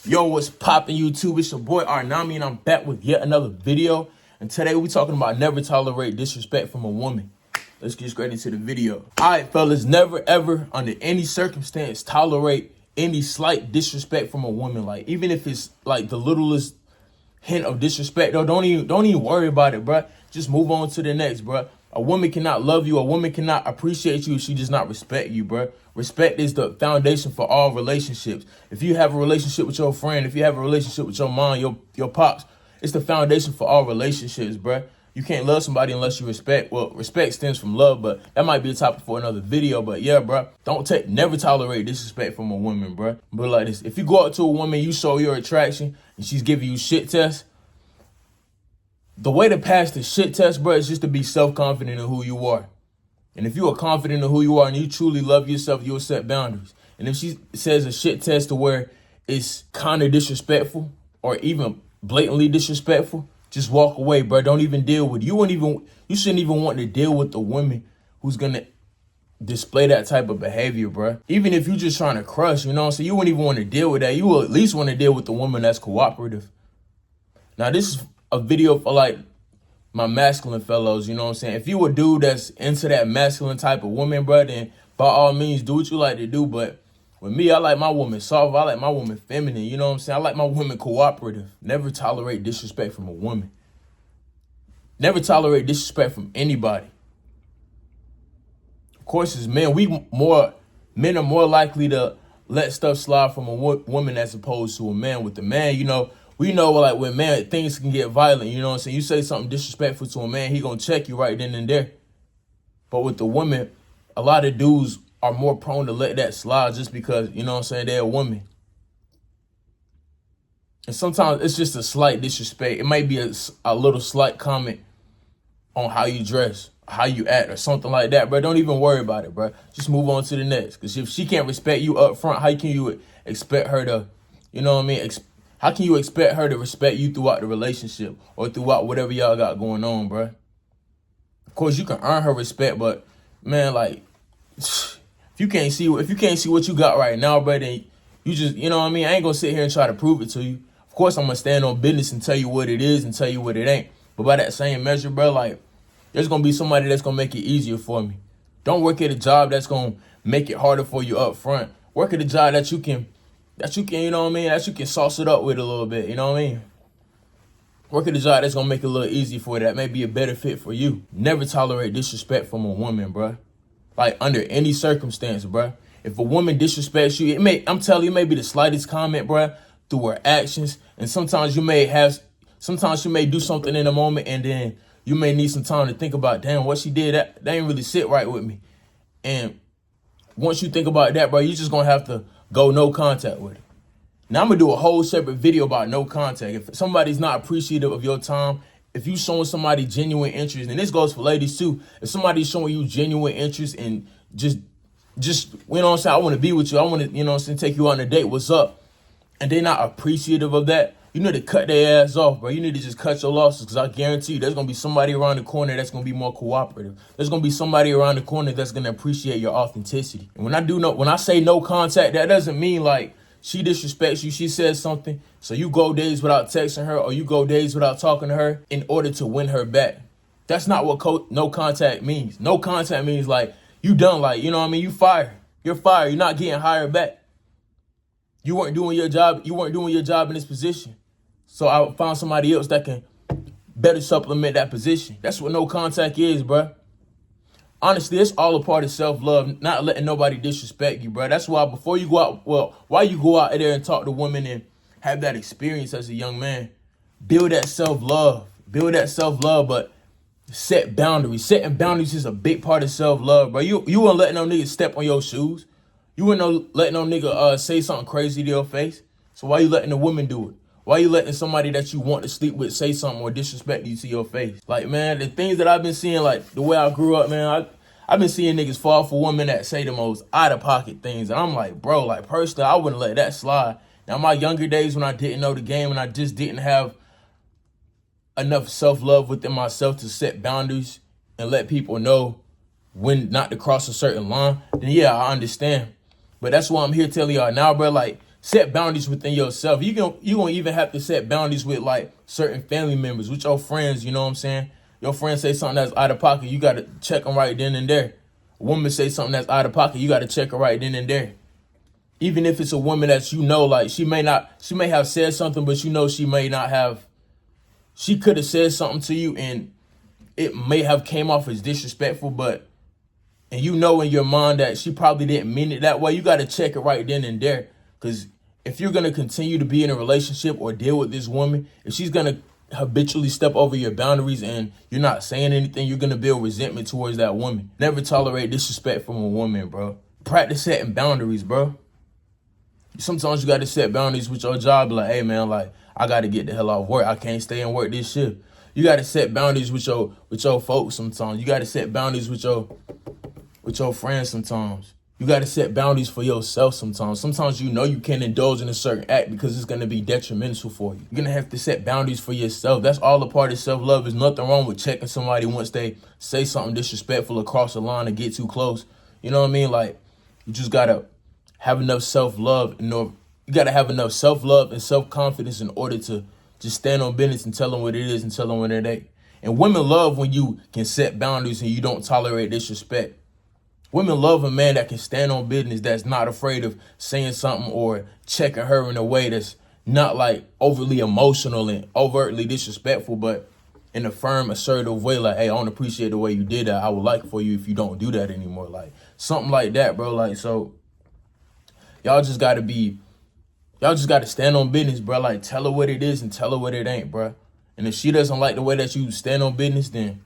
Yo, what's poppin' YouTube? It's your boy Arnami and I'm back with yet another video. And today we talking about never tolerate disrespect from a woman. Let's get straight into the video. Alright, fellas, never ever under any circumstance tolerate any slight disrespect from a woman. Like, even if it's like the littlest hint of disrespect, though, don't even worry about it, bruh. Just move on to the next, bruh. A woman cannot love you. A woman cannot appreciate you if she does not respect you, bruh. Respect is the foundation for all relationships. If you have a relationship with your friend, if you have a relationship with your mom, your pops, it's the foundation for all relationships, bruh. You can't love somebody unless you respect. Well, respect stems from love, but that might be a topic for another video. But yeah, bruh, never tolerate disrespect from a woman, bruh. But like this, if you go up to a woman, you show your attraction, and she's giving you shit tests, the way to pass the shit test, bro, is just to be self-confident in who you are. And if you are confident in who you are and you truly love yourself, you'll set boundaries. And if she says a shit test to where it's kind of disrespectful or even blatantly disrespectful, just walk away, bro. Don't even deal with it. You shouldn't even want to deal with the woman who's going to display that type of behavior, bro. Even if you're just trying to crush, you know what I'm saying? You wouldn't even want to deal with that. You will at least want to deal with the woman that's cooperative. Now, this is a video for like my masculine fellows, you know what I'm saying? If you a dude that's into that masculine type of woman, bro, then by all means do what you like to do. But with me, I like my woman soft. I like my woman feminine, you know what I'm saying? I like my woman cooperative. Never tolerate disrespect from a woman. Never tolerate disrespect from anybody. Of course, as men, men are more likely to let stuff slide from a woman as opposed to a man. With the man, you know, we know like when man, things can get violent, you know what I'm saying? You say something disrespectful to a man, he gonna check you right then and there. But with the woman, a lot of dudes are more prone to let that slide just because, you know what I'm saying, they're a woman. And sometimes it's just a slight disrespect. It might be a little slight comment on how you dress, how you act or something like that, bro. Don't even worry about it, bro. Just move on to the next. Because if she can't respect you up front, how can you expect her to, you know what I mean, how can you expect her to respect you throughout the relationship or throughout whatever y'all got going on, bro? Of course, you can earn her respect, but man, like, if you can't see what you got right now, bro, then you just, you know what I mean? I ain't gonna sit here and try to prove it to you. Of course, I'm gonna stand on business and tell you what it is and tell you what it ain't. But by that same measure, bro, like, there's gonna be somebody that's gonna make it easier for me. Don't work at a job that's gonna make it harder for you up front. Work at a job that you can, you know what I mean, that you can sauce it up with a little bit, you know what I mean? Work at a job that's gonna make it a little easier for you, that may be a better fit for you. Never tolerate disrespect from a woman, bruh. Like, under any circumstance, bruh. If a woman disrespects you, I'm telling you, it may be the slightest comment, bruh, through her actions. And sometimes you may do something in a moment and then you may need some time to think about, damn, what she did, that ain't really sit right with me. And once you think about that, bro, you're just gonna have to go no contact with it. Now, I'm gonna do a whole separate video about no contact. If somebody's not appreciative of your time, if you showing somebody genuine interest, and this goes for ladies too, if somebody's showing you genuine interest and just, you know what I'm saying, I wanna be with you, I wanna, you know what I'm saying, take you on a date, what's up? And they're not appreciative of that, you need to cut their ass off, bro. You need to just cut your losses, because I guarantee you there's going to be somebody around the corner that's going to be more cooperative. There's going to be somebody around the corner that's going to appreciate your authenticity. And when I say no contact, that doesn't mean like she disrespects you, she says something, so you go days without texting her or you go days without talking to her in order to win her back. That's not what no contact means. No contact means like you done, like, you know what I mean? You fired. You're fired. You're not getting hired back. You weren't doing your job. You weren't doing your job in this position. So I found somebody else that can better supplement that position. That's what no contact is, bro. Honestly, it's all a part of self-love, not letting nobody disrespect you, bro. That's why why you go out there and talk to women and have that experience as a young man, build that self-love. But set boundaries. Setting boundaries is a big part of self-love, bro. You wouldn't let no nigga step on your shoes. You wouldn't let no nigga say something crazy to your face. So why you letting a woman do it? Why you letting somebody that you want to sleep with say something or disrespect you to your face? Like, man, the things that I've been seeing, like the way I grew up, man, I've been seeing niggas fall for women that say the most out-of-pocket things. And I'm like, bro, like, personally, I wouldn't let that slide. Now, my younger days when I didn't know the game and I just didn't have enough self-love within myself to set boundaries and let people know when not to cross a certain line, then yeah, I understand. But that's why I'm here telling y'all now, bro, like, Set boundaries within yourself. You gonna even have to set boundaries with like certain family members, with your friends. You know what I'm saying? Your friends say something that's out of pocket, you gotta check them right then and there. A woman say something that's out of pocket, you gotta check her right then and there. Even if it's a woman that you know, like she may have said something, but you know she could have said something to you and it may have came off as disrespectful, and you know in your mind that she probably didn't mean it that way. You gotta check it right then and there, because if you're going to continue to be in a relationship or deal with this woman, if she's going to habitually step over your boundaries and you're not saying anything, you're going to build resentment towards that woman. Never tolerate disrespect from a woman, bro. Practice setting boundaries, bro. Sometimes you got to set boundaries with your job. Like, hey, man, like, I got to get the hell off work. I can't stay and work this shift. You got to set boundaries with your folks sometimes. You got to set boundaries with your friends sometimes. You got to set boundaries for yourself sometimes. Sometimes you know you can't indulge in a certain act because it's going to be detrimental for you. You're going to have to set boundaries for yourself. That's all a part of self-love. There's nothing wrong with checking somebody once they say something disrespectful across the line and get too close. You know what I mean? Like, you just got to have enough self-love. You got to have enough self-love and self-confidence in order to just stand on business and tell them what it is and tell them when it ain't. And women love when you can set boundaries and you don't tolerate disrespect. Women love a man that can stand on business, that's not afraid of saying something or checking her in a way that's not like overly emotional and overtly disrespectful, but in a firm, assertive way. Like, hey, I don't appreciate the way you did that. I would like for you if you don't do that anymore. Like, something like that, bro. Like, so y'all just got to stand on business, bro. Like, tell her what it is and tell her what it ain't, bro. And if she doesn't like the way that you stand on business, then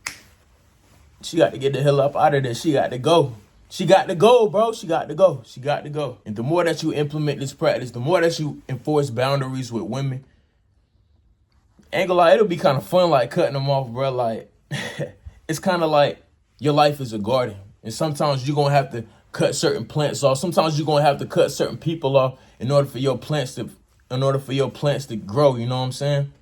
she got to get the hell up out of there. She got to go. She got to go, bro. She got to go. She got to go. And the more that you implement this practice, the more that you enforce boundaries with women, ain't gonna lie, it'll be kind of fun, like cutting them off, bro. Like, it's kind of like your life is a garden. And sometimes you're going to have to cut certain plants off. Sometimes you're going to have to cut certain people off in order for your plants to grow. You know what I'm saying?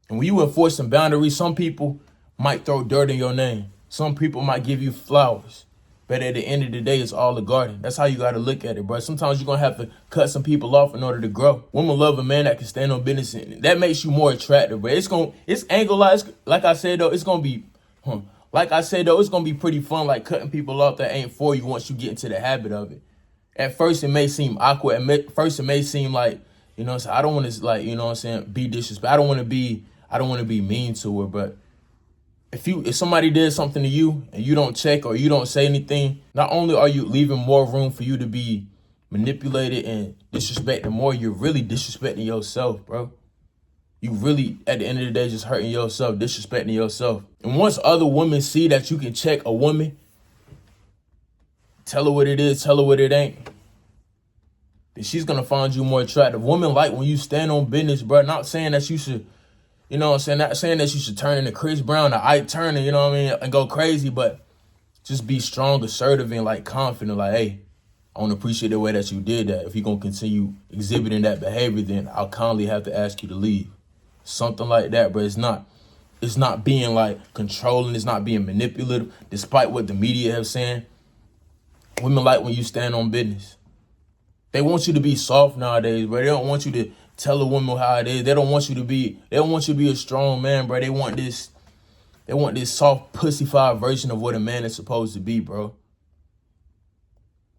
And when you enforce some boundaries, some people might throw dirt in your name. Some people might give you flowers, but at the end of the day, it's all a garden. That's how you got to look at it, bro. Sometimes you're going to have to cut some people off in order to grow. Women love a man that can stand on business, and that makes you more attractive, bro. It's angled, like I said, though, it's going to be pretty fun, like cutting people off that ain't for you once you get into the habit of it. At first, it may seem awkward. At first, it may seem like, you know what I'm saying, I don't want to, like, you know what I'm saying, be disrespectful. I don't want to be mean to her, but if somebody did something to you and you don't check or you don't say anything, not only are you leaving more room for you to be manipulated and disrespected more, you're really disrespecting yourself, bro. You really, at the end of the day, just hurting yourself, disrespecting yourself. And once other women see that you can check a woman, tell her what it is, tell her what it ain't, then she's going to find you more attractive. Women like when you stand on business, bro. Not saying that you should, you know what I'm saying? Not saying that you should turn into Chris Brown or Ike Turner, you know what I mean, and go crazy, but just be strong, assertive, and like confident. Like, hey, I want to appreciate the way that you did that. If you're going to continue exhibiting that behavior, then I'll kindly have to ask you to leave. Something like that, but it's not being like controlling. It's not being manipulative, despite what the media have saying. Women like when you stand on business. They want you to be soft nowadays, bro. They don't want you to tell a woman how it is. They don't want you to be a strong man, bro. They want this soft, pussified version of what a man is supposed to be, bro.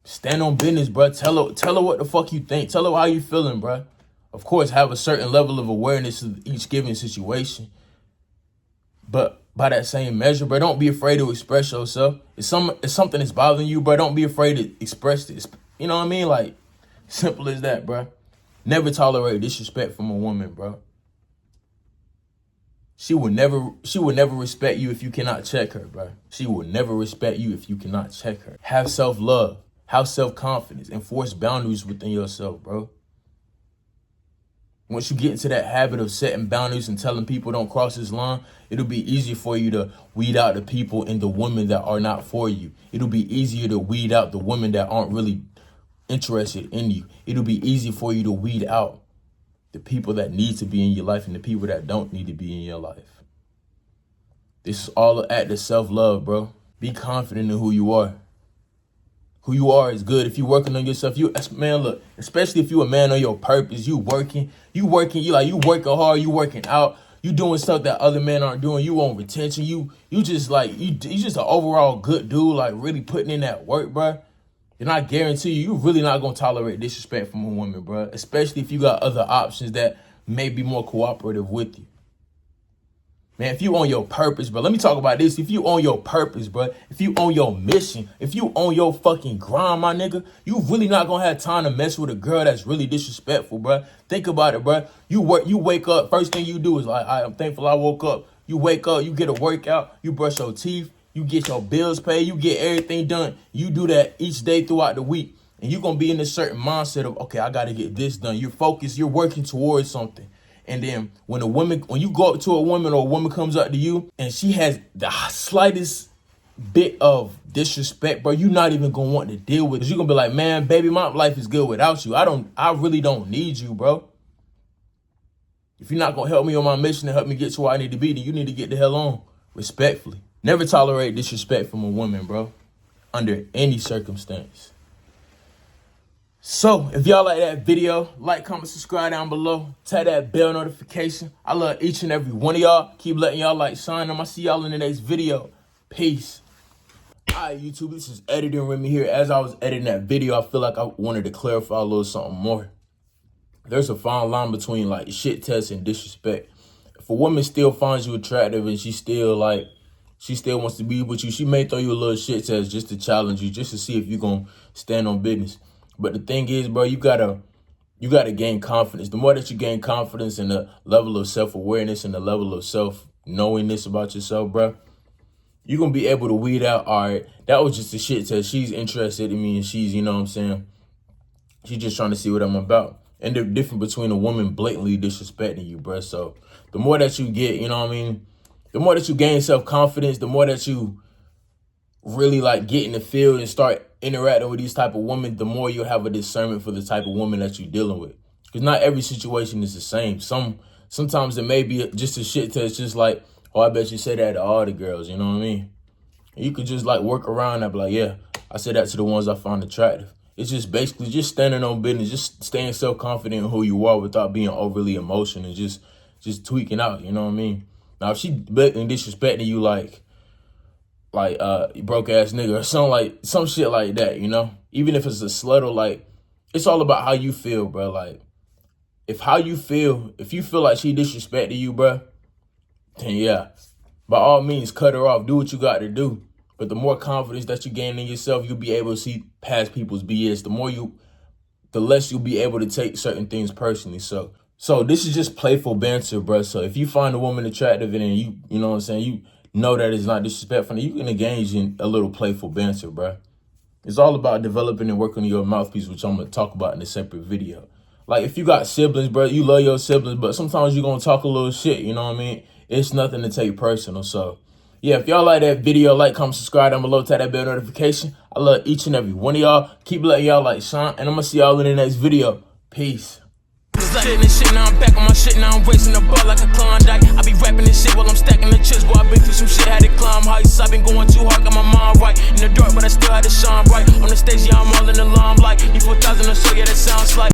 Stand on business, bro. Tell her what the fuck you think. Tell her how you feeling, bro. Of course, have a certain level of awareness of each given situation. But by that same measure, bro, don't be afraid to express yourself. If something that's bothering you, bro, don't be afraid to express this. You know what I mean? Like, simple as that, bro. Never tolerate disrespect from a woman, bro. She will never respect you if you cannot check her, bro. She will never respect you if you cannot check her. Have self-love. Have self-confidence. Enforce boundaries within yourself, bro. Once you get into that habit of setting boundaries and telling people don't cross this line, it'll be easier for you to weed out the people and the women that are not for you. It'll be easier to weed out the women that aren't really interested in you. It'll be easy for you to weed out the people that need to be in your life and the people that don't need to be in your life. This is all an act of self-love, bro. Be confident in who you are. who you are is good. If you working on yourself, man, look, especially if you a man on your purpose, you working, you working hard, you working out, you doing stuff that other men aren't doing, you on retention, you just an overall good dude, like really putting in that work, bro. Then I guarantee you really not gonna tolerate disrespect from a woman, bro. Especially if you got other options that may be more cooperative with you. Man, if you on your purpose, bro, let me talk about this. If you on your purpose, bro, if you on your mission, if you on your fucking grind, my nigga, you really not gonna have time to mess with a girl that's really disrespectful, bro. Think about it, bro. You wake up, first thing you do is like, I'm thankful I woke up. You wake up, you get a workout, you brush your teeth, you get your bills paid, you get everything done. You do that each day throughout the week. And you're gonna be in a certain mindset of, okay, I gotta get this done. You're focused, you're working towards something. And then when you go up to a woman or a woman comes up to you and she has the slightest bit of disrespect, bro, you're not even gonna want to deal with it. You're gonna be like, man, baby, my life is good without you. I really don't need you, bro. If you're not gonna help me on my mission and help me get to where I need to be, then you need to get the hell on, respectfully. Never tolerate disrespect from a woman, bro, under any circumstance. So, if y'all like that video, like, comment, subscribe down below. Tap that bell notification. I love each and every one of y'all. Keep letting y'all light shine. I'm going to see y'all in the next video. Peace. All right, YouTube, this is Editing Remy here. As I was editing that video, I feel like I wanted to clarify a little something more. There's a fine line between, like, shit test and disrespect. If a woman still finds you attractive and she still wants to be with you, she may throw you a little shit test just to challenge you, just to see if you're going to stand on business. But the thing is, bro, you gotta gain confidence. The more that you gain confidence and the level of self-awareness and the level of self-knowingness about yourself, bro, you're going to be able to weed out, all right, that was just a shit test. She's interested in me and she's, you know what I'm saying, she's just trying to see what I'm about. And the difference between a woman blatantly disrespecting you, bro. So the more that you get, you know what I mean, the more that you gain self-confidence, the more that you really like get in the field and start interacting with these type of women, the more you'll have a discernment for the type of woman that you're dealing with. Because not every situation is the same. Sometimes it may be just a shit test, just like, oh, I bet you say that to all the girls, you know what I mean? And you could just like work around that, be like, yeah, I say that to the ones I find attractive. It's just basically just standing on business, just staying self-confident in who you are without being overly emotional and just tweaking out, you know what I mean? Now, if she blatantly disrespecting you like broke ass nigga or some shit like that, you know, even if it's a slut, or like, it's all about how you feel, bro. Like, if you feel like she disrespected you, bro, then yeah, by all means, cut her off, do what you got to do. But the more confidence that you gain in yourself, you'll be able to see past people's BS. The less you'll be able to take certain things personally. So this is just playful banter, bro. So if you find a woman attractive and you know what I'm saying, you know that it's not disrespectful, you can engage in a little playful banter, bro. It's all about developing and working on your mouthpiece, which I'm going to talk about in a separate video. Like, if you got siblings, bro, you love your siblings, but sometimes you're going to talk a little shit, you know what I mean? It's nothing to take personal. So, yeah, if y'all like that video, like, comment, subscribe down below, tap that bell notification. I love each and every one of y'all. Keep letting y'all light shine, and I'm going to see y'all in the next video. Peace. Shit, now I'm back on my shit, now I'm raising the bar like a Klondike. I be rapping this shit while I'm stacking the chips, boy, I been through some shit, had to climb heights. I been going too hard, got my mind right. In the dark, but I still had to shine bright. On the stage, yeah, I'm all in the limelight. E4000 or so, yeah, that sounds like